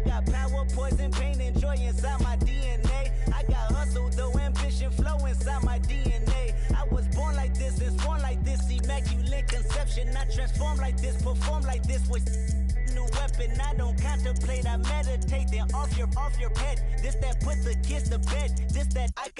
got power, poison, pain, and joy inside my DNA. I got hustle, though ambition flow inside my DNA. I was born like this and born like this, immaculate conception. I transform like this, perform like this with new weapon. I don't contemplate, I meditate. Then off your head. This that put the kids to bed. This that I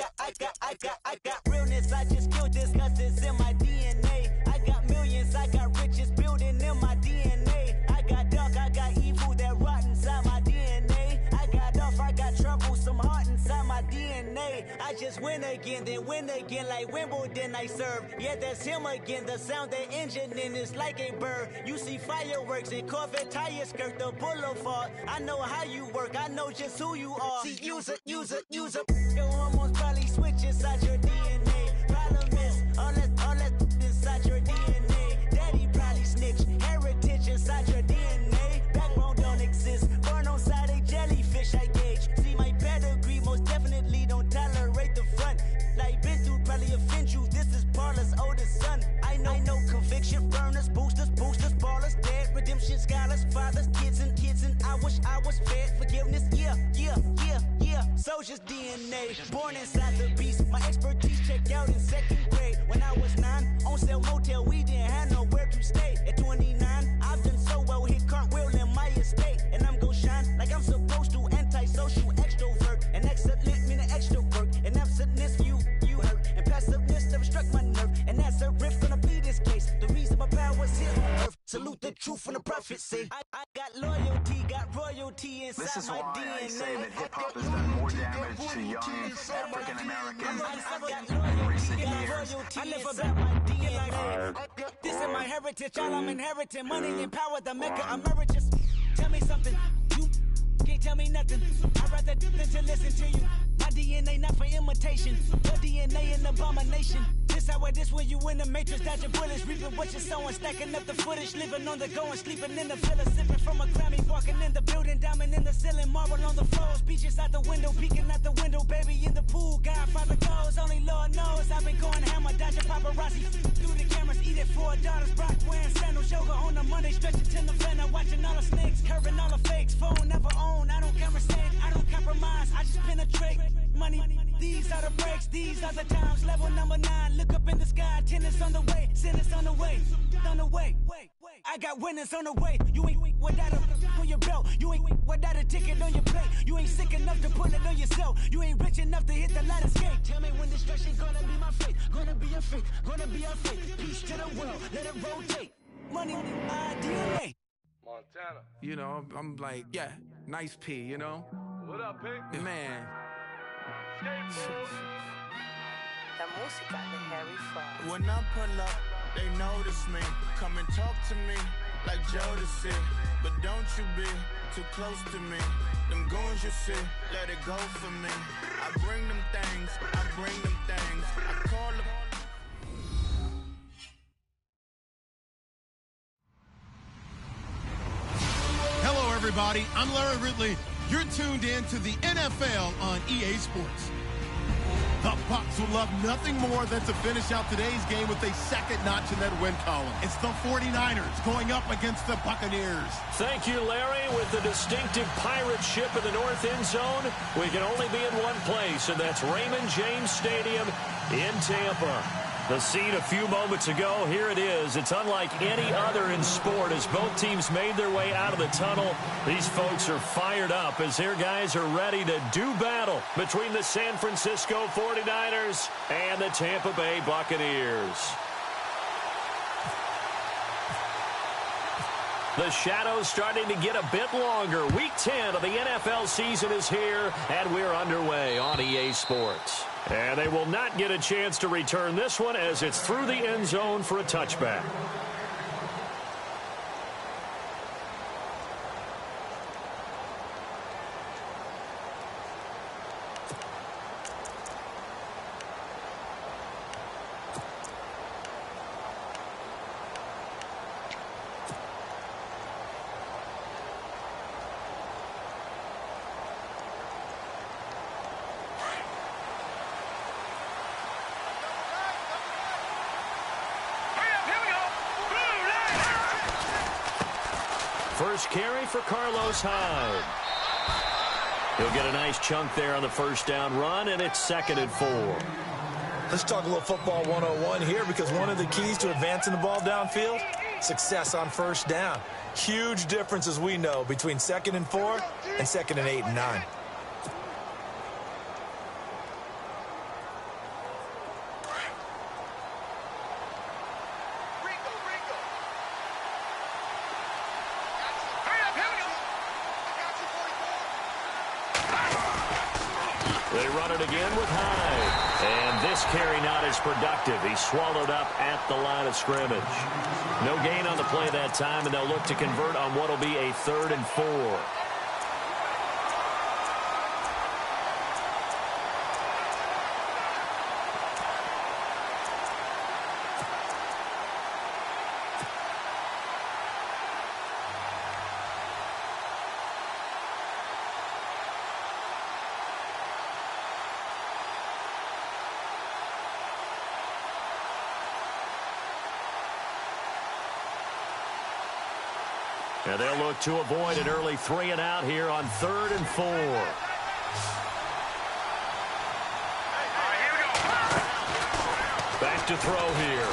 got realness. I just killed this cause it's in my DNA. I got millions, I got riches building in my DNA. I got dark, I got evil that rot inside my DNA. I got off, I got trouble, some heart inside my DNA. I just win again, then win again like Wimbledon I serve. Yeah, that's him again. The sound that engine in is like a bird. You see fireworks and Corvette tires skirt the boulevard. I know how you work, I know just who you are. See, use it. Your hormones probably switch inside your DNA. Problem is, all that inside your DNA. Daddy probably snitch, heritage inside your DNA. Backbone don't exist, born on side a jellyfish I gauge. See my pedigree, most definitely don't tolerate the front. Like been through probably offend you, this is Paula's oldest son. I know conviction, burners, boosters, ballers, dead, redemption, scholars, fathers, kids and I wish I was fed. Forgiveness, yeah. Soldier's DNA, born inside the beast. My expertise checked out in 2nd grade. When I was 9, on sale motel, we didn't have nowhere to stay. At 29, I've done so well, hit cartwheel in my estate. And I'm gon' shine like I'm supposed to, antisocial extrovert. And excellent meaning extra work. And absentness, you hurt. And passiveness never struck my nerve. And that's a riff, gonna be this case. The reason my power's here on earth. Salute the truth from the prophecy. I got loyalty, got royalty inside this is my why DNA. I say that hip-hop has done more damage to young African Americans in recent years. I live about my DNA. This is my heritage, all I'm inheriting. Money and power, the maker emeritus. Tell me something, you can't tell me nothing. I'd rather than to listen to you. My DNA not for imitation. Your DNA an abomination. This when you in the matrix, dodging bullets, reaping what you're sowing, stacking up the footage, living on the go and sleeping in the villa, sipping from a Grammy, walking in the building, diamond in the ceiling, marble on the floors, beaches out the window, peeking out the window, baby in the pool, Godfather goes, only Lord knows, I've been going hammer, dodging paparazzi, through the cameras, eating 4 daughters, Brock wearing sandals, yoga on a Monday, stretching to November, watching all the snakes, curving all the fakes, phone never own, I don't conversate, I don't compromise, I just penetrate, money, these are the breaks, these are the times, level number 9, look up in the sky, tennis on the way, sinners on the way, I got winners on the way. You ain't without a on your belt. You ain't without a ticket on your plate. You ain't sick enough to pull it on yourself. You ain't rich enough to hit the ladder skate. Tell me when destruction gonna be my fate. Gonna be a fate, gonna be our fate. Peace to the world, let it rotate. Money, DNA. Montana. You know, I'm like, yeah, nice P, you know? What up, Pink? Man. La música de Harry Fraud. When I pull up, they notice me. Come and talk to me like Jodeci. But don't you be too close to me. Them goons you see, let it go for me. I bring them things, I call them. Hello, everybody. I'm Larry Ridley. You're tuned in to the NFL on EA Sports. The Bucs will love nothing more than to finish out today's game with a second notch in that win column. It's the 49ers going up against the Buccaneers. Thank you, Larry. With the distinctive pirate ship in the north end zone, we can only be in one place, and that's Raymond James Stadium in Tampa. The scene a few moments ago, here it is. It's unlike any other in sport as both teams made their way out of the tunnel. These folks are fired up as their guys are ready to do battle between the San Francisco 49ers and the Tampa Bay Buccaneers. The shadows starting to get a bit longer. Week 10 of the NFL season is here, and we're underway on EA Sports. And they will not get a chance to return this one as it's through the end zone for a touchback. First carry for Carlos Hyde. He'll get a nice chunk there on the first down run, and it's 2nd and 4. Let's talk a little football 101 here, because one of the keys to advancing the ball downfield, success on first down. Huge difference, as we know, between 2nd and 4 and 2nd and 8 and 9. They run it again with Hyde. And this carry not as productive. He's swallowed up at the line of scrimmage. No gain on the play that time, and they'll look to convert on what will be a 3rd and 4. And they'll look to avoid an early 3 and out here on 3rd and 4. Back to throw here.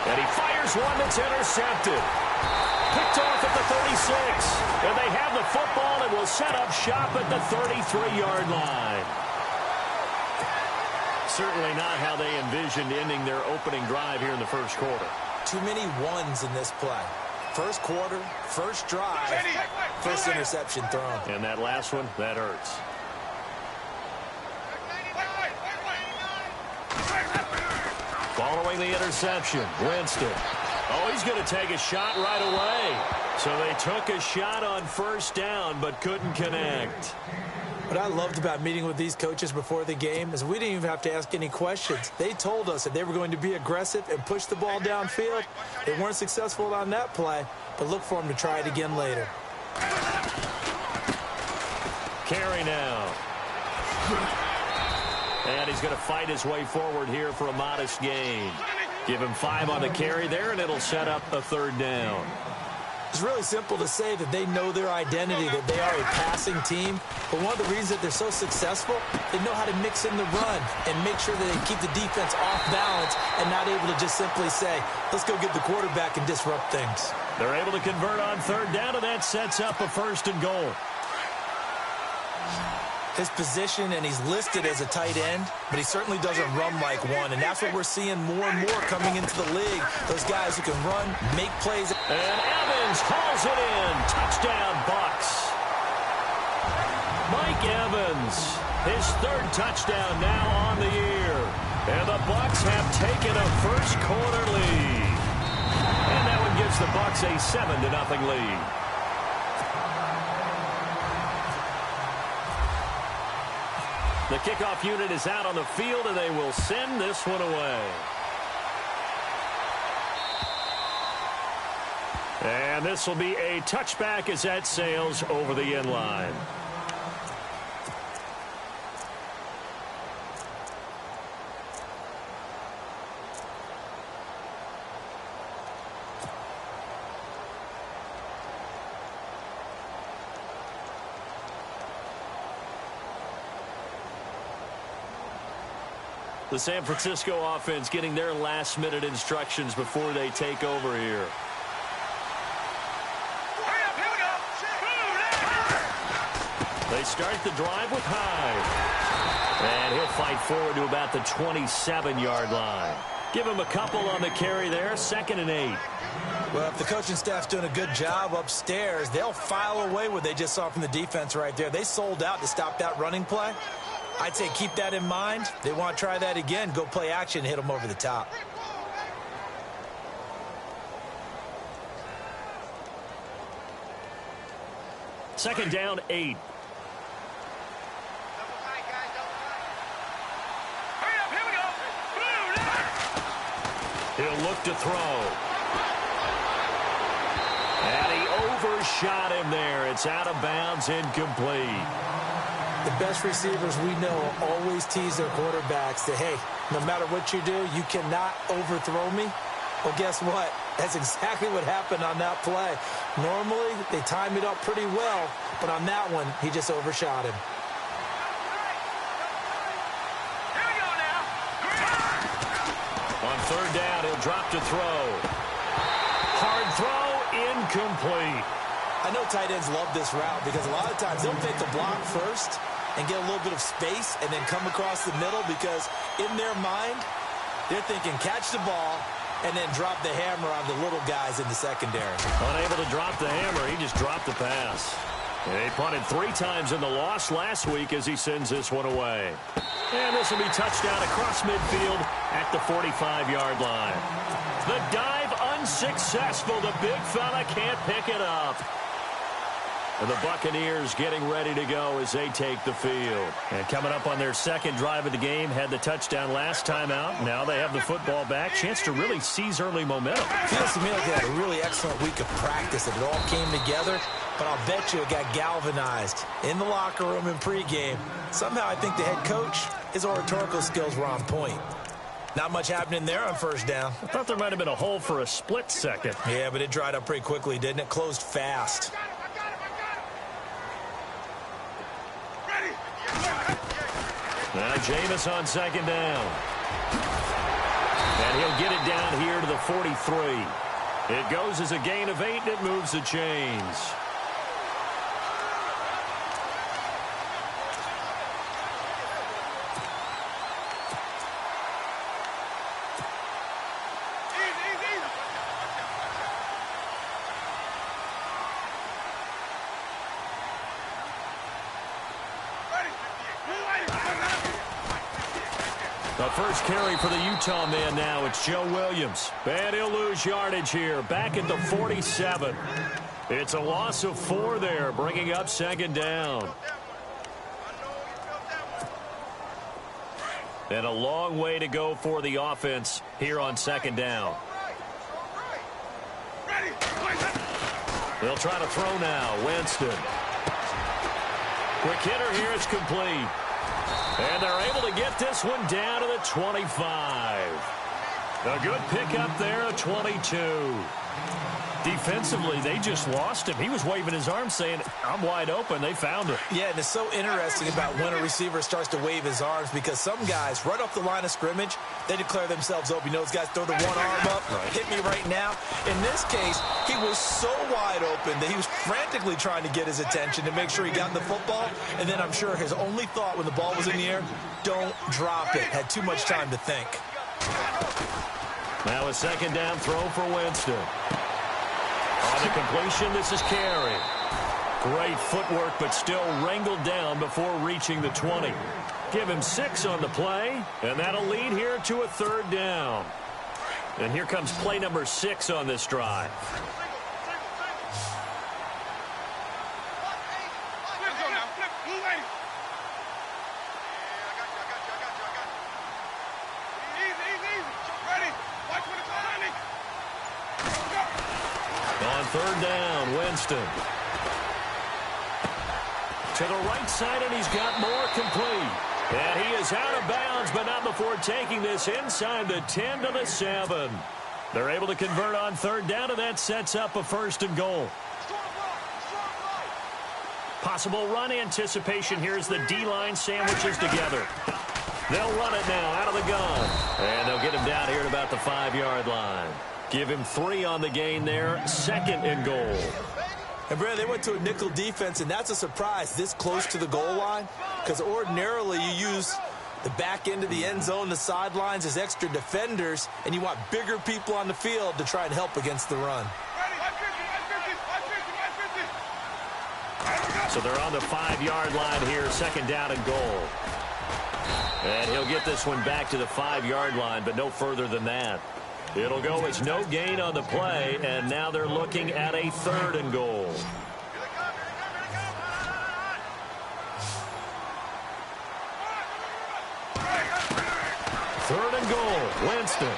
And he fires one that's intercepted. Picked off at the 36. And they have the football and will set up shop at the 33-yard line. Certainly not how they envisioned ending their opening drive here in the first quarter. Too many ones in this play. First quarter, first drive, first interception thrown. And that last one, that hurts. Following the interception, Winston. Oh, he's going to take a shot right away. So they took a shot on first down, but couldn't connect. What I loved about meeting with these coaches before the game is we didn't even have to ask any questions. They told us that they were going to be aggressive and push the ball downfield. They weren't successful on that play, but look for them to try it again later. Carry now. And he's going to fight his way forward here for a modest gain. Give him 5 on the carry there, and it'll set up a 3rd down. It's really simple to say that they know their identity, that they are a passing team. But one of the reasons that they're so successful, they know how to mix in the run and make sure that they keep the defense off balance and not able to just simply say, let's go get the quarterback and disrupt things. They're able to convert on 3rd down, and that sets up a 1st and goal. His position, and he's listed as a tight end, but he certainly doesn't run like one, and that's what we're seeing more and more coming into the league. Those guys who can run, make plays. And Evans hauls it in. Touchdown, Bucks. Mike Evans, his 3rd touchdown now on the year. And the Bucks have taken a first quarter lead. And that one gives the Bucks a 7-0 lead. The kickoff unit is out on the field, and they will send this one away. And this will be a touchback as that sails over the end line. The San Francisco offense getting their last-minute instructions before they take over here. They start the drive with Hyde. And he'll fight forward to about the 27-yard line. Give him a couple on the carry there, 2nd and 8. Well, if the coaching staff's doing a good job upstairs, they'll file away what they just saw from the defense right there. They sold out to stop that running play. I'd say keep that in mind. They want to try that again. Go play action, hit them over the top. Second down, 8. He'll look to throw. And he overshot him there. It's out of bounds, incomplete. The best receivers we know always tease their quarterbacks that, hey, no matter what you do, you cannot overthrow me. Well, guess what? That's exactly what happened on that play. Normally, they time it up pretty well, but on that one, he just overshot him. On third down, he'll drop to throw. Hard throw, incomplete. I know tight ends love this route because a lot of times they'll make the block first and get a little bit of space and then come across the middle because in their mind, they're thinking catch the ball and then drop the hammer on the little guys in the secondary. Unable to drop the hammer, he just dropped the pass. And he punted 3 times in the loss last week as he sends this one away. And this will be touchdown across midfield at the 45-yard line. The dive unsuccessful. The big fella can't pick it up. And the Buccaneers getting ready to go as they take the field. And coming up on their second drive of the game, had the touchdown last time out. Now they have the football back. Chance to really seize early momentum. Feels to me like they had a really excellent week of practice. It all came together, but I'll bet you it got galvanized in the locker room in pregame. Somehow I think the head coach, his oratorical skills were on point. Not much happening there on first down. I thought there might have been a hole for a split second. Yeah, but it dried up pretty quickly, didn't it? Closed fast. Now Jameis on second down. And he'll get it down here to the 43. It goes as a gain of 8, and it moves the chains. The first carry for the Utah man now. It's Joe Williams. And he'll lose yardage here. Back at the 47. It's a loss of 4 there, bringing up second down. And a long way to go for the offense here on second down. They'll try to throw now. Winston. Quick hitter here. It's complete. And they're able to get this one down to the 25. A good pickup there, a 22. Defensively, they just lost him. He was waving his arms saying, I'm wide open. They found it. Yeah, and it's so interesting about when a receiver starts to wave his arms because some guys, right off the line of scrimmage, they declare themselves open. You know, those guys throw the one arm up, hit me right now. In this case, he was so wide open that he was frantically trying to get his attention to make sure he got the football. And then I'm sure his only thought when the ball was in the air, don't drop it. Had too much time to think. Now a second down throw for Winston. On the completion, this is Carey. Great footwork, but still wrangled down before reaching the 20. Give him 6 on the play, and that'll lead here to a third down. And here comes play number 6 on this drive. On third down, Winston. To the right side, and he's got more complete. And he is out of bounds, but not before taking this inside the 10 to the 7. They're able to convert on third down, and that sets up a 1st and goal. Possible run anticipation here as the D-line sandwiches together. They'll run it now out of the gun. And they'll get him down here at about the 5-yard line. Give him 3 on the gain there. 2nd and goal. And, Brad, they went to a nickel defense, and that's a surprise this close to the goal line because ordinarily you use the back end of the end zone, the sidelines as extra defenders, and you want bigger people on the field to try and help against the run. So they're on the 5-yard line here, 2nd down and goal. And he'll get this one back to the 5-yard line, but no further than that. It'll go as no gain on the play, and now they're looking at a 3rd and goal. Third and goal, Winston.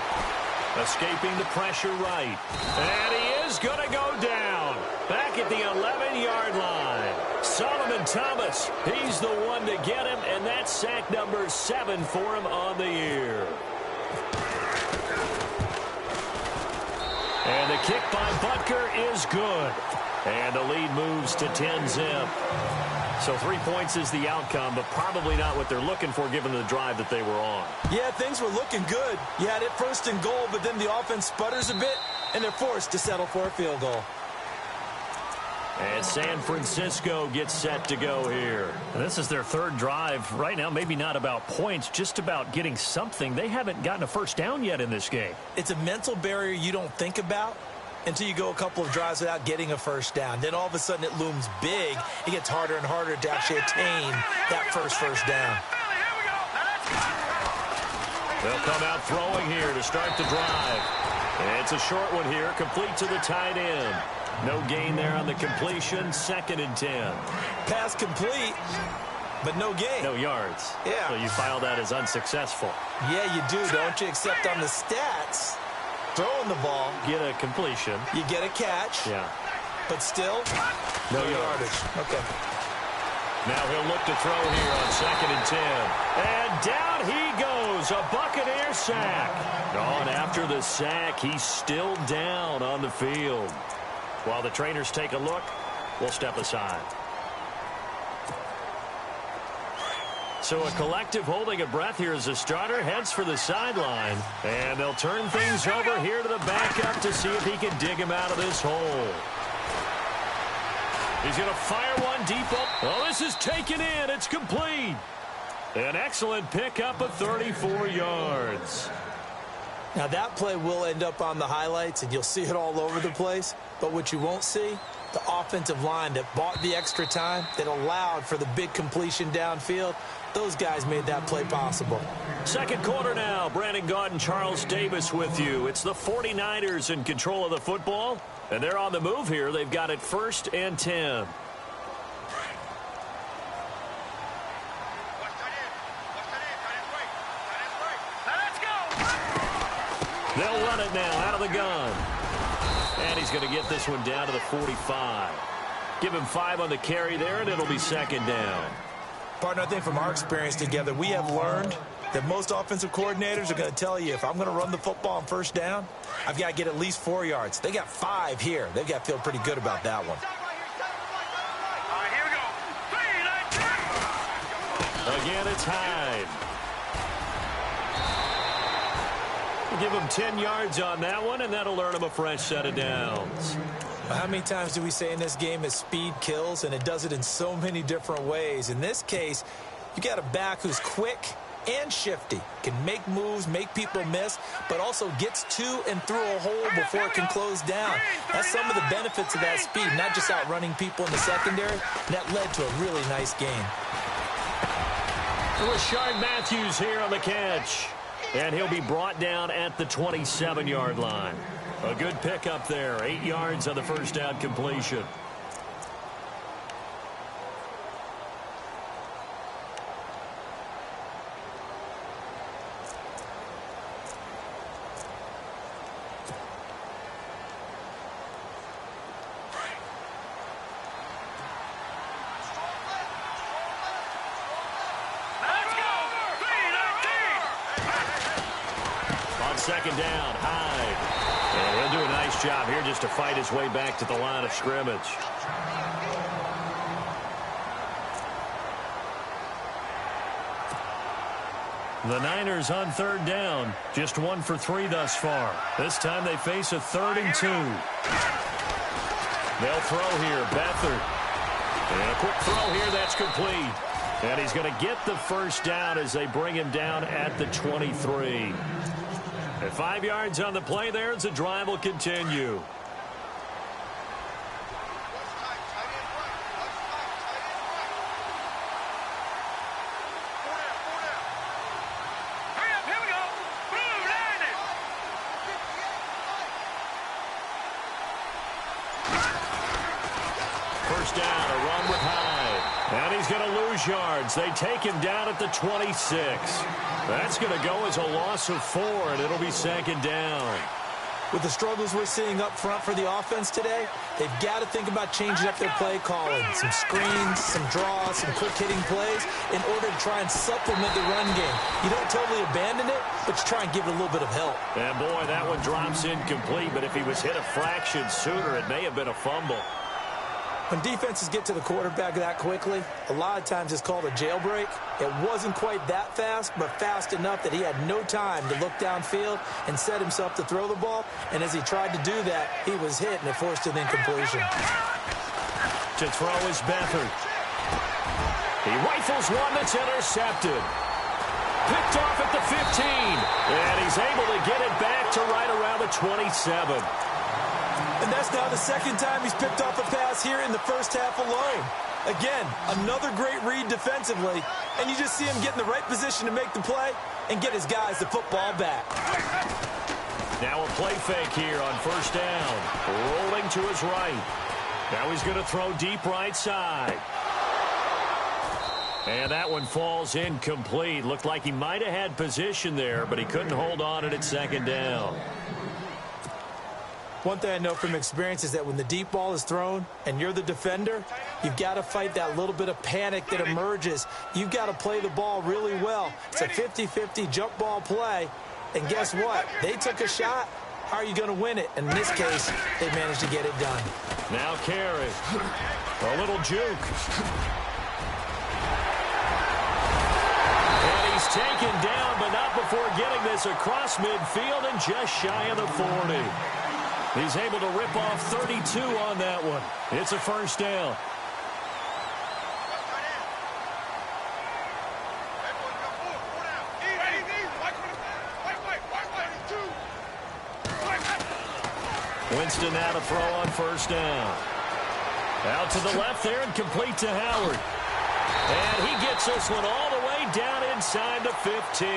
Escaping the pressure right. And he is going to go down. Back at the 11-yard line. Solomon Thomas, he's the one to get him, and that's sack number 7 for him on the year. And they kick by Butker is good. And the lead moves to 10-zip. So 3 points is the outcome, but probably not what they're looking for given the drive that they were on. Yeah, things were looking good. You had it first and goal, but then the offense sputters a bit, and they're forced to settle for a field goal. And San Francisco gets set to go here. And this is their third drive. Right now, maybe not about points, just about getting something. They haven't gotten a first down yet in this game. It's a mental barrier you don't think about until you go a couple of drives without getting a first down. Then all of a sudden it looms big. It gets harder and harder to actually attain that first down. They'll come out throwing here to start the drive. And it's a short one here, complete to the tight end. No gain there on the completion, 2nd and 10. Pass complete, but no gain. No yards. Yeah. So you file that as unsuccessful. Yeah, you do, don't you? Except on the stats, throwing the ball. Get a completion. You get a catch. Yeah. But still, no yardage. Okay. Now he'll look to throw here on 2nd and 10. And down he goes, a Buccaneer sack. On after the sack, he's still down on the field. While the trainers take a look, we'll step aside. So a collective holding of breath here as the starter heads for the sideline. And they'll turn things over here to the backup to see if he can dig him out of this hole. He's going to fire one deep up. Oh, this is taken in. It's complete. An excellent pickup of 34 yards. Now that play will end up on the highlights, and you'll see it all over the place. But what you won't see, the offensive line that bought the extra time, that allowed for the big completion downfield, those guys made that play possible. Second quarter now. Brandon Gaudin, Charles Davis with you. It's the 49ers in control of the football, and they're on the move here. They've got it 1st and 10. They'll run it now out of the gun. And he's going to get this one down to the 45. Give him 5 on the carry there, and it'll be 2nd down. Partner, I think from our experience together, we have learned that most offensive coordinators are going to tell you, if I'm going to run the football on 1st down, I've got to get at least 4 yards. They got 5 here. They've got to feel pretty good about that one. Again, it's Hyde. Give him 10 yards on that one, and that'll earn him a fresh set of downs. How many times do we say in this game that speed kills, and it does it in so many different ways? In this case, you got a back who's quick and shifty, can make moves, make people miss, but also gets to and through a hole before it can close down. That's some of the benefits of that speed, not just outrunning people in the secondary. And that led to a really nice game. Rashard Matthews here on the catch. And he'll be brought down at the 27-yard line. A good pickup there. 8 yards on the first down completion. Second down, Hyde. And he'll do a nice job here just to fight his way back to the line of scrimmage. The Niners on 3rd down. Just 1 for 3 thus far. This time they face a 3rd and 2. They'll throw here. Beathard. And a quick throw here. That's complete. And he's going to get the first down as they bring him down at the 23. At 5 yards on the play there as the drive will continue. First down, a run with Hyde. And he's going to lose yards. They take him down at the 26. That's going to go as a loss of 4, and it'll be 2nd down. With the struggles we're seeing up front for the offense today, they've got to think about changing up their play calling. Some screens, some draws, some quick-hitting plays in order to try and supplement the run game. You don't totally abandon it, but you try and give it a little bit of help. And, boy, that one drops incomplete, but if he was hit a fraction sooner, it may have been a fumble. When defenses get to the quarterback that quickly, a lot of times it's called a jailbreak. It wasn't quite that fast, but fast enough that he had no time to look downfield and set himself to throw the ball. And as he tried to do that, he was hit, and it forced an incompletion. To throw is Beathard. He rifles one that's intercepted. Picked off at the 15. And he's able to get it back to right around the 27. And that's now the second time he's picked off a pass here in the first half alone. Again, another great read defensively, and you just see him get in the right position to make the play and get his guys the football back. Now a play fake here on first down. Rolling to his right. Now he's going to throw deep right side. And that one falls incomplete. Looked like he might have had position there, but he couldn't hold on it at second down. One thing I know from experience is that when the deep ball is thrown and you're the defender, you've got to fight that little bit of panic that emerges. You've got to play the ball really well. It's a 50-50 jump ball play. And guess what? They took a shot. How are you going to win it? And in this case, they managed to get it done. Now Carey. A little juke. And he's taken down, but not before getting this across midfield and just shy of the 40. He's able to rip off 32 on that one. It's a first down. Winston now to throw on first down. Out to the left there and complete to Howard. And he gets this one all the way down inside the 15.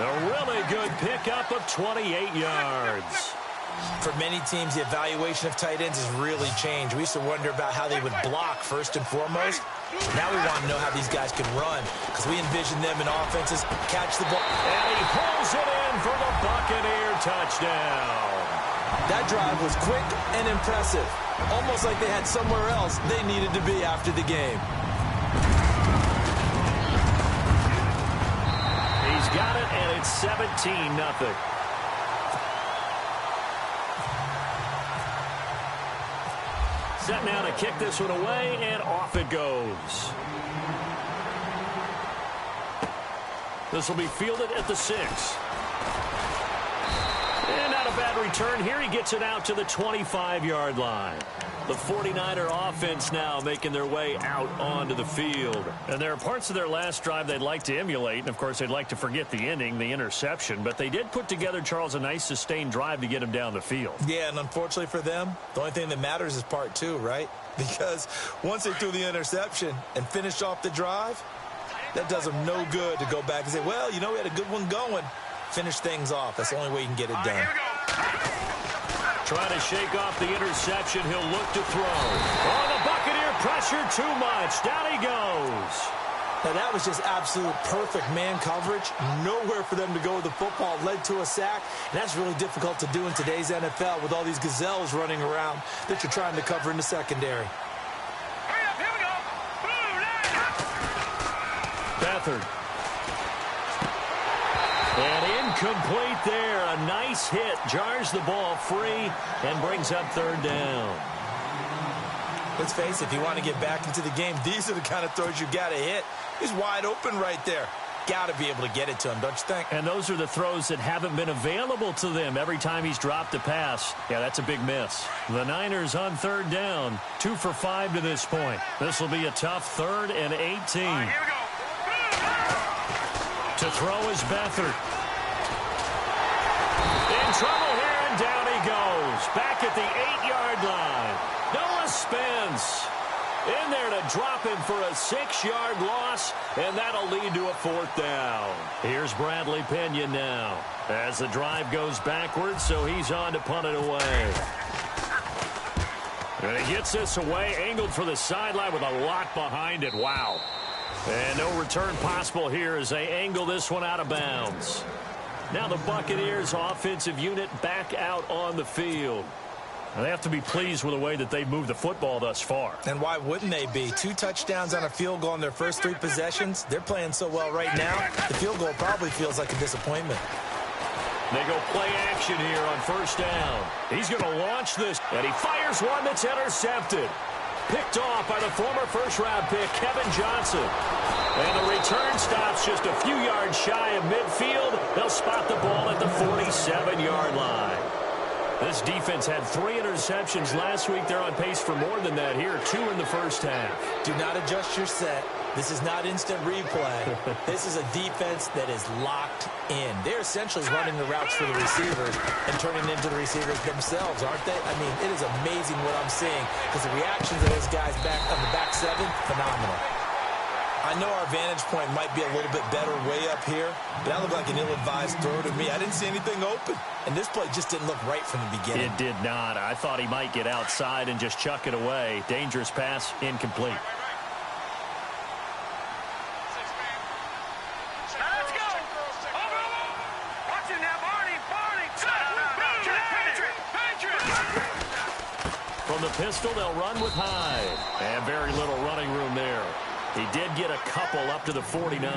A really good pickup of 28 yards. For many teams, the evaluation of tight ends has really changed. We used to wonder about how they would block first and foremost. Now we want to know how these guys can run because we envision them in offenses catch the ball. And he pulls it in for the Buccaneer touchdown. That drive was quick and impressive, almost like they had somewhere else they needed to be after the game. He's got it, and it's 17-0. Set now to kick this one away, and off it goes. This will be fielded at the 6. And not a bad return here. He gets it out to the 25-yard line. The 49er offense now making their way out onto the field. And there are parts of their last drive they'd like to emulate. And, of course, they'd like to forget the inning, the interception. But they did put together, Charles, a nice sustained drive to get him down the field. Yeah, and unfortunately for them, the only thing that matters is part 2, right? Because once they threw the interception and finished off the drive, that does them no good to go back and say, well, you know, we had a good one going. Finish things off. That's the only way you can get it done. Trying to shake off the interception. He'll look to throw. Oh, the Buccaneer pressure too much. Down he goes. Now, that was just absolute perfect man coverage. Nowhere for them to go with the football. Led to a sack. And that's really difficult to do in today's NFL with all these gazelles running around that you're trying to cover in the secondary. Beathard. And incomplete there. A nice hit. Jars the ball free and brings up third down. Let's face it, if you want to get back into the game, these are the kind of throws you got to hit. He's wide open right there. Got to be able to get it to him, don't you think? And those are the throws that haven't been available to them every time he's dropped a pass. Yeah, that's a big miss. The Niners on third down. 2 for 5 to this point. This will be a tough 3rd and 18. Here we go. To throw is Beathard. In trouble here, and down he goes. Back at the 8-yard line. Noah Spence in there to drop him for a 6-yard loss, and that'll lead to a 4th down. Here's Bradley Pinion now as the drive goes backwards, so he's on to punt it away. And he gets this away, angled for the sideline with a lot behind it. Wow. And no return possible here as they angle this one out of bounds. Now the Buccaneers offensive unit back out on the field. They have to be pleased with the way that they've moved the football thus far. And why wouldn't they be? 2 touchdowns on a field goal in their first 3 possessions. They're playing so well right now, the field goal probably feels like a disappointment. They go play action here on first down. He's going to launch this, and he fires one that's intercepted. Picked off by the former first-round pick, Kevin Johnson. And the return stops just a few yards shy of midfield. They'll spot the ball at the 47-yard line. This defense had 3 interceptions last week. They're on pace for more than that here, 2 in the first half. Do not adjust your set. This is not instant replay. This is a defense that is locked in. They're essentially running the routes for the receivers and turning into the receivers themselves, aren't they? I mean, it is amazing what I'm seeing because the reactions of those guys back on the back 7, phenomenal. I know our vantage point might be a little bit better way up here, but that looked like an ill-advised throw to me. I didn't see anything open, and this play just didn't look right from the beginning. It did not. I thought he might get outside and just chuck it away. Dangerous pass, incomplete. From the pistol, they'll run with Hyde. And very little running room there. He did get a couple up to the 49.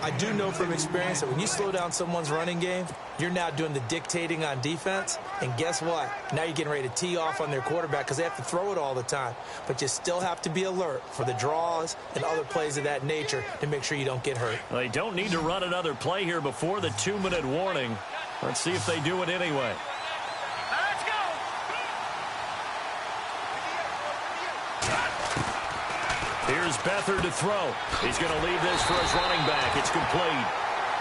I do know from experience that when you slow down someone's running game, you're now doing the dictating on defense. And guess what? Now you're getting ready to tee off on their quarterback because they have to throw it all the time. But you still have to be alert for the draws and other plays of that nature to make sure you don't get hurt. They don't need to run another play here before the 2-minute warning. Let's see if they do it anyway. Here's Beathard to throw. He's going to leave this for his running back. It's complete.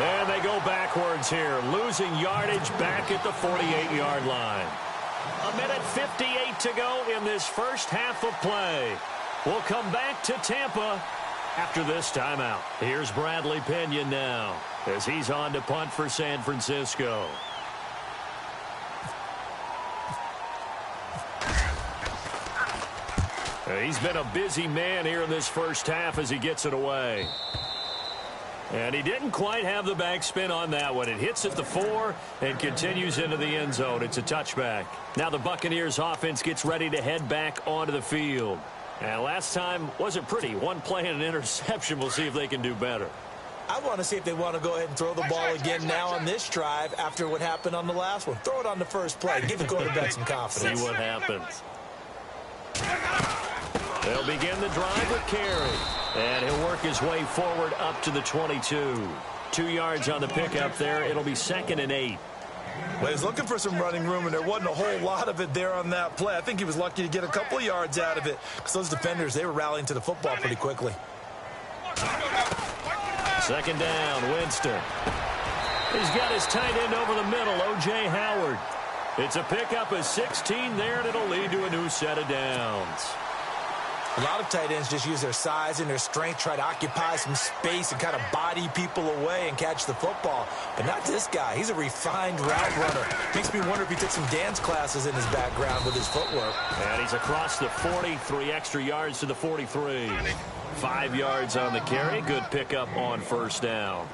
And they go backwards here, losing yardage back at the 48-yard line. 1:58 to go in this first half of play. We'll come back to Tampa after this timeout. Here's Bradley Pinion now as he's on to punt for San Francisco. He's been a busy man here in this first half as he gets it away. And he didn't quite have the backspin on that one. It hits at the 4 and continues into the end zone. It's a touchback. Now the Buccaneers offense gets ready to head back onto the field. And last time wasn't pretty. 1 play and an interception. We'll see if they can do better. I want to see if they want to go ahead and throw the ball again now on this drive after what happened on the last one. Throw it on the first play. Give the quarterback some confidence. See what happens. They'll begin the drive with Carey. And he'll work his way forward up to the 22. 2 yards on the pickup there. It'll be 2nd and 8. Well, he's looking for some running room, and there wasn't a whole lot of it there on that play. I think he was lucky to get a couple of yards out of it because those defenders, they were rallying to the football pretty quickly. 2nd down, Winston. He's got his tight end over the middle, O.J. Howard. It's a pickup of 16 there, and it'll lead to a new set of downs. A lot of tight ends just use their size and their strength, try to occupy some space and kind of body people away and catch the football. But not this guy. He's a refined route runner. Makes me wonder if he took some dance classes in his background with his footwork. And he's across the 40, 3 extra yards to the 43. 5 yards on the carry. Good pickup on first down.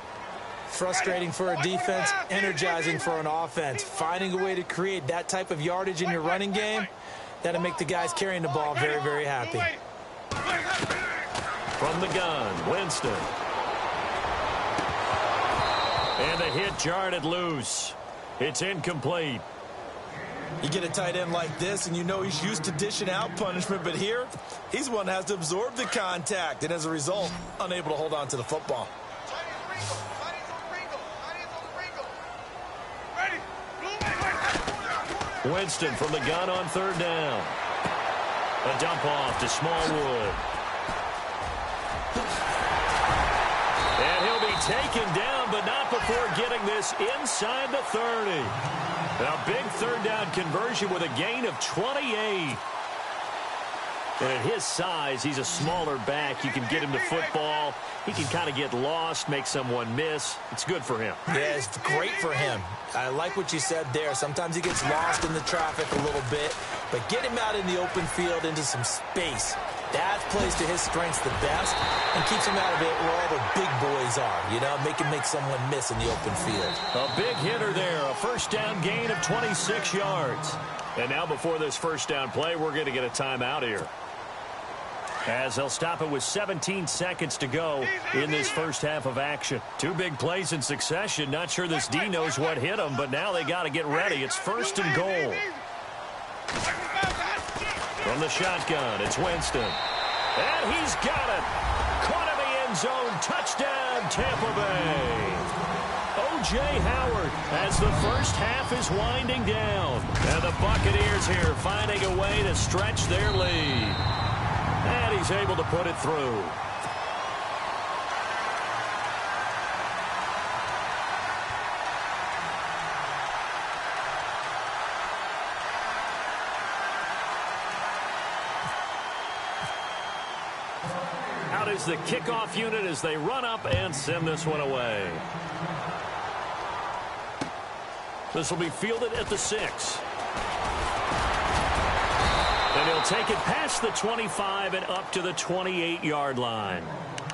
Frustrating for a defense, energizing for an offense. Finding a way to create that type of yardage in your running game, that'll make the guys carrying the ball very, very happy. From the gun, Winston. And the hit jarred it loose. It's incomplete. You get a tight end like this, and you know he's used to dishing out punishment, but here, he's one that has to absorb the contact, and as a result, unable to hold on to the football. Winston from the gun on 3rd down. A dump off to Smallwood. And he'll be taken down, but not before getting this inside the 30. A big 3rd down conversion with a gain of 28. And at his size, he's a smaller back. You can get him the football. He can kind of get lost, make someone miss. It's good for him. Yeah, it's great for him. I like what you said there. Sometimes he gets lost in the traffic a little bit, but get him out in the open field into some space. That plays to his strengths the best and keeps him out of it where all the big boys are, you know, make someone miss in the open field. A big hitter there, a first down gain of 26 yards. And now before this first down play, we're going to get a timeout here, as they'll stop it with 17 seconds to go in this first half of action. Two big plays in succession. Not sure this D knows what hit them, but now they got to get ready. It's first and goal. From the shotgun, it's Winston. And he's got it. Caught in the end zone. Touchdown, Tampa Bay. O.J. Howard as the first half is winding down. And the Buccaneers here finding a way to stretch their lead. And he's able to put it through. Out is the kickoff unit as they run up and send this one away. This will be fielded at the 6. And he'll take it past the 25 and up to the 28-yard line.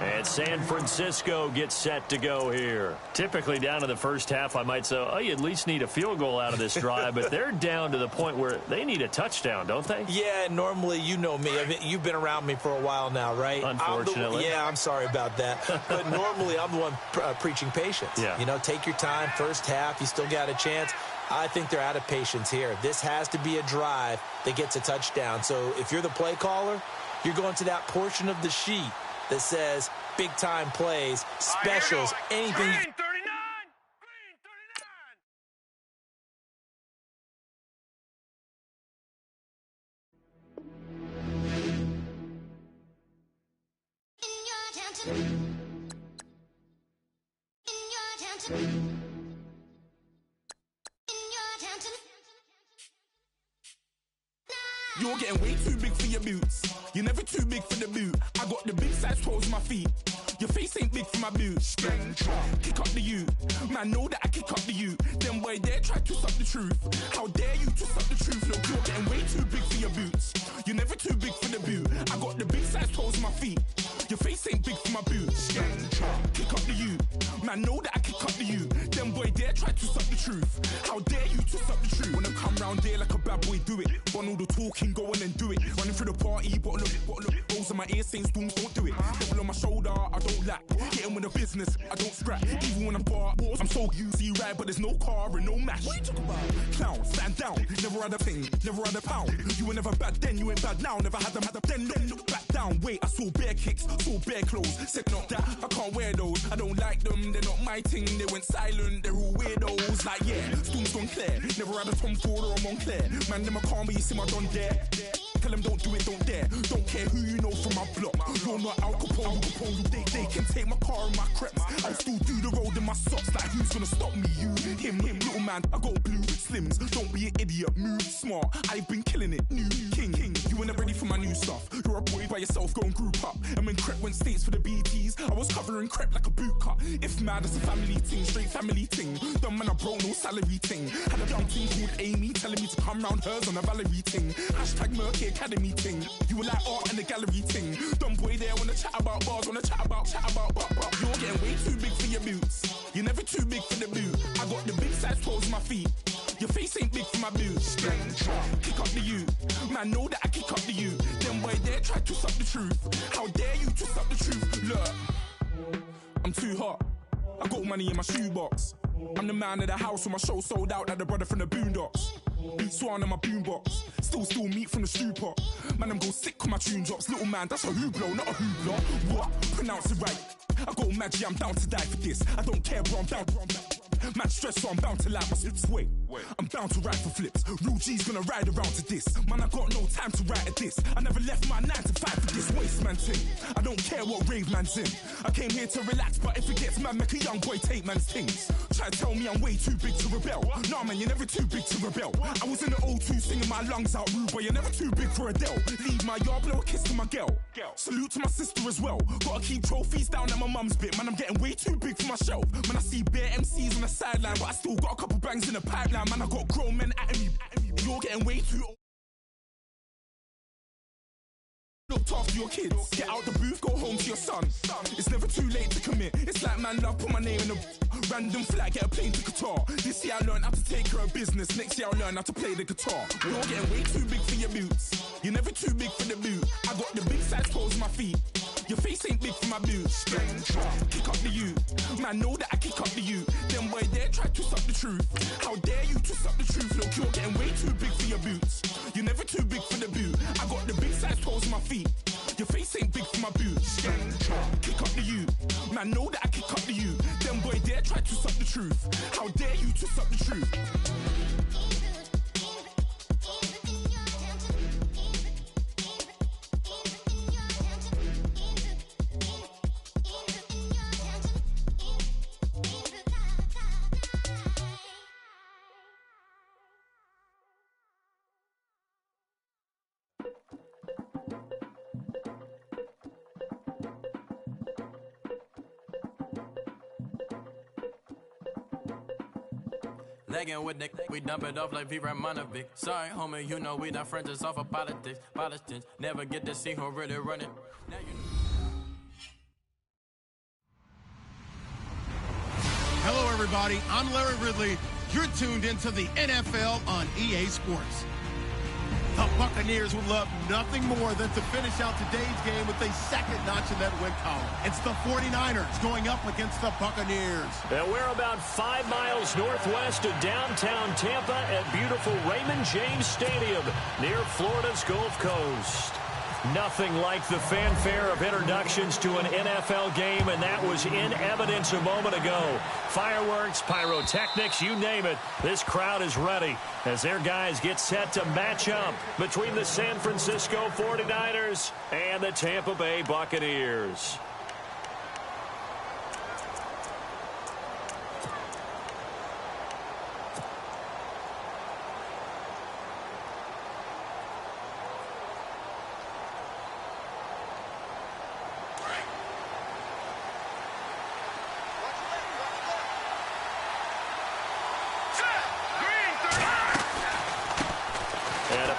And San Francisco gets set to go here. Typically down in the first half, I might say, oh, you at least need a field goal out of this drive. But they're down to the point where they need a touchdown, don't they? Yeah, normally, you know me. I mean, you've been around me for a while now, right? Unfortunately. I'm sorry about that. But normally, I'm the one preaching patience. Yeah. You know, take your time. First half, you still got a chance. I think they're out of patience here. This has to be a drive that gets a touchdown. So if you're the play caller, you're going to that portion of the sheet that says big-time plays, specials, anything. Green 39! You're getting way too big for your boots. You're never too big for the boot. I got the big size toes on my feet. Your face ain't big for my boots. Kick up the you. Man, know that I kick up the you. Them boy dare try to suck the truth. How dare you to suck the truth? Look, you're getting way too big for your boots. You're never too big for the boot. I got the big size toes on my feet. Your face ain't big for my boots. Kick up the you. Man, know that I kick up the you. Them boy dare try to suck the truth. How dare you to suck the truth? Wanna come round there like a bad boy, do it. Want all the talking, go on and do it. Running through the party, bottle of it. Rolls in my ear saying storms, don't do it. Double on my shoulder, I don't lack. Getting with the business, I don't scrap. Even when I'm bar, I'm so see right, but there's no car and no match. What you talk about? Clown, stand down. Never had a thing, never had a pound. You were never bad then, you ain't bad now. Never had them, then look back down. Wait, I saw bare kicks, saw bare clothes. Said not that, I can't wear those. I don't like them, they're not my thing. They went silent, they're all weirdos. Like yeah, storms gone clear. Never had a Tom Ford or a Montclair. Man, them I can't, but you see my Don there. Tell them don't do it, don't dare. Don't care who you know from my block. You're not Al Capone, They can take my car and my creps. I still do the road in my socks. Like who's gonna stop me? You, him, little man. I got blue slims. Don't be an idiot, move smart. I've been killing it, new king. You ain't ready for my new stuff. You're a boy by yourself, go and group up. And when Crep went states for the BTs, I was covering Crep like a boot cut. If mad, it's a family thing, straight family thing. Dumb man, I broke no salary thing. Had a young thing called Amy telling me to come round hers on a Valerie thing. Hashtag Murky Academy thing. You were like art and the gallery thing. Dumb boy there wanna chat about bars, wanna chat about. You're getting way too big for your boots. You're never too big for the boot. I got the big size toes on my feet. Your face ain't big for my boots. Kick up the you. Man, know that I kick up the you. Them boy dare try to suck the truth. How dare you to suck the truth? Look, I'm too hot. I got money in my shoebox. I'm the man of the house when my show sold out like the brother from the Boondocks. Beat Swan in my boombox. Still meat from the stew pot. Man, I'm go sick when my tune drops. Little man, that's a hooplo, not a hoopla. What? Pronounce it right. I got magic, I'm down to die for this. I don't care, bro, I'm down. Man stress, so I'm bound to like my slips. Wait, I'm bound to ride for flips. Real G's gonna ride around to this. Man, I got no time to write at this. I never left my 9 to 5 for this waste man thing. I don't care what rave man's in. I came here to relax, but if it gets mad, make a young boy take man's things. Try to tell me I'm way too big to rebel. Nah, man, you're never too big to rebel. I was in the O2 singing my lungs out rude, but you're never too big for Adele. Leave my yard, blow a kiss to my girl. Salute to my sister as well. Gotta keep trophies down at my mum's bit. Man, I'm getting way too big for my shelf. Man, I see bare MCs on the sideline, but I still got a couple bangs in the pipeline. Man, I got grown men at me. You're getting way too Looked after your kids. Get out the booth, go home to your son. It's never too late to commit. It's like man love, put my name in a random flag, get a plane to Qatar. This year I learned how to take care of business. Next year I'll learn how to play the guitar. You're getting way too big for your boots. You're never too big for the boot. I got the big size toes on my feet. Your face ain't big for my boots. Kick up the you. Man, know that I kick up the you. Them boy there try to twist up the truth. How dare you twist up the truth? Look, you're getting way too big for your boots. You're never too big for the boot. I got the big size toes on my feet. Your face ain't big for my boots. Kick up the you. Man, know that I kick up the you. Them boy there try to twist up the truth. How dare you twist up the truth? Legging with Nick, we dump it off like V. Ramanovic. Sorry, homie, you know we not friends, it's all for politics. Politics never get to see who really running. Now you know. Hello, everybody. I'm Larry Ridley. You're tuned into the NFL on EA Sports. The Buccaneers would love nothing more than to finish out today's game with a second notch in that win column. It's the 49ers going up against the Buccaneers. And we're about 5 miles northwest of downtown Tampa at beautiful Raymond James Stadium near Florida's Gulf Coast. Nothing like the fanfare of introductions to an NFL game, and that was in evidence a moment ago. Fireworks, pyrotechnics, you name it. This crowd is ready as their guys get set to match up between the San Francisco 49ers and the Tampa Bay Buccaneers.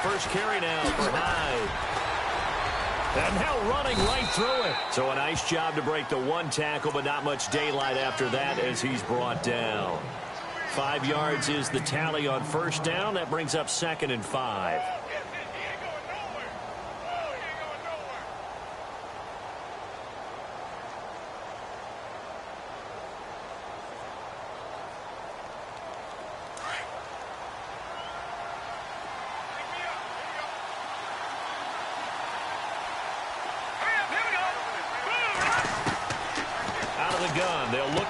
First carry now for Hyde. And now running right through it. So a nice job to break the one tackle, but not much daylight after that as he's brought down. 5 yards is the tally on first down. That brings up 2nd and 5.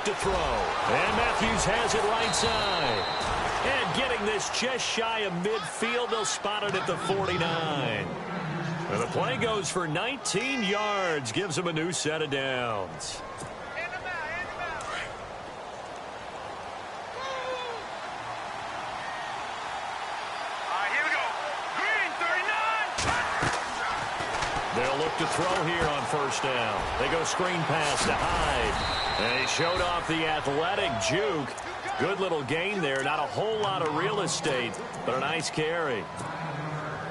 To throw. And Matthews has it right side. And getting this just shy of midfield, they'll spot it at the 49. And the play goes for 19 yards, gives them a new set of downs. They'll look to throw here on first down. They go screen pass to Hyde. And he showed off the athletic juke. Good little gain there. Not a whole lot of real estate, but a nice carry.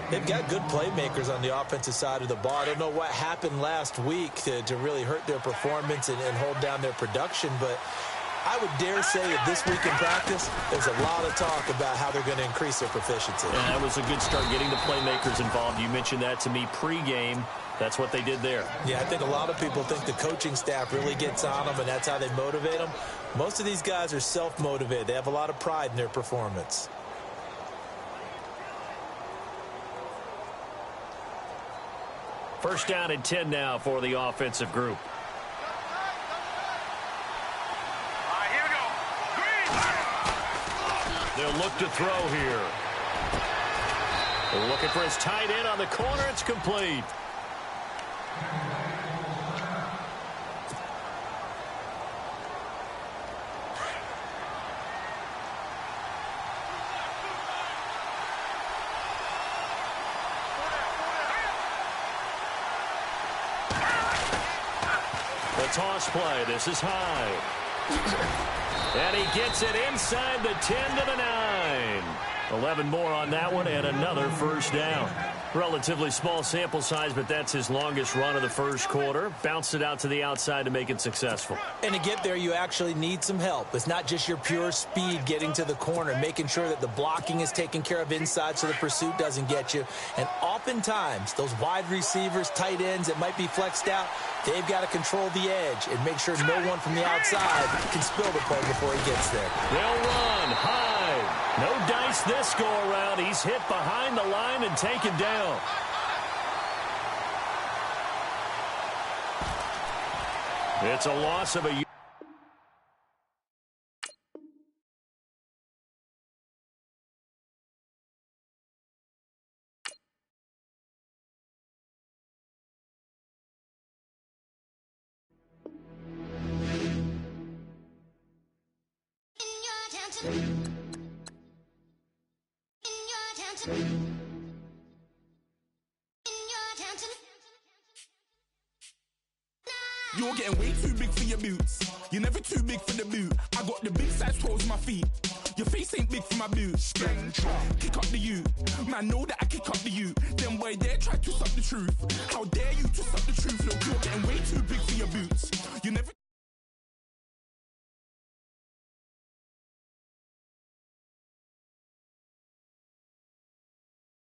They've got good playmakers on the offensive side of the ball. I don't know what happened last week to really hurt their performance and hold down their production, but I would dare say that this week in practice, there's a lot of talk about how they're going to increase their proficiency. And that was a good start getting the playmakers involved. You mentioned that to me pregame. That's what they did there. Yeah, I think a lot of people think the coaching staff really gets on them, and that's how they motivate them. Most of these guys are self-motivated. They have a lot of pride in their performance. First down and 10 now for the offensive group. They'll look to throw here. They're looking for his tight end on the corner. It's complete. The toss play. This is high. And he gets it inside the 10 to the 9. 11 more on that one and another first down. Relatively small sample size, but that's his longest run of the first quarter. Bounced it out to the outside to make it successful. And to get there, you actually need some help. It's not just your pure speed getting to the corner, making sure that the blocking is taken care of inside so the pursuit doesn't get you. And oftentimes, those wide receivers, tight ends that might be flexed out, they've got to control the edge and make sure no one from the outside can spill the play before he gets there. They'll run high. No dice this go-around. He's hit behind the line and taken down. It's a loss of a... You're getting way too big for your boots. You're never too big for the boot. I got the big size toes on my feet. Your face ain't big for my boots. Kick up the you. Man, know that I kick up the you. Them boy there try to twist up the truth. How dare you twist up the truth? Look, you're getting way too big for your boots. You never...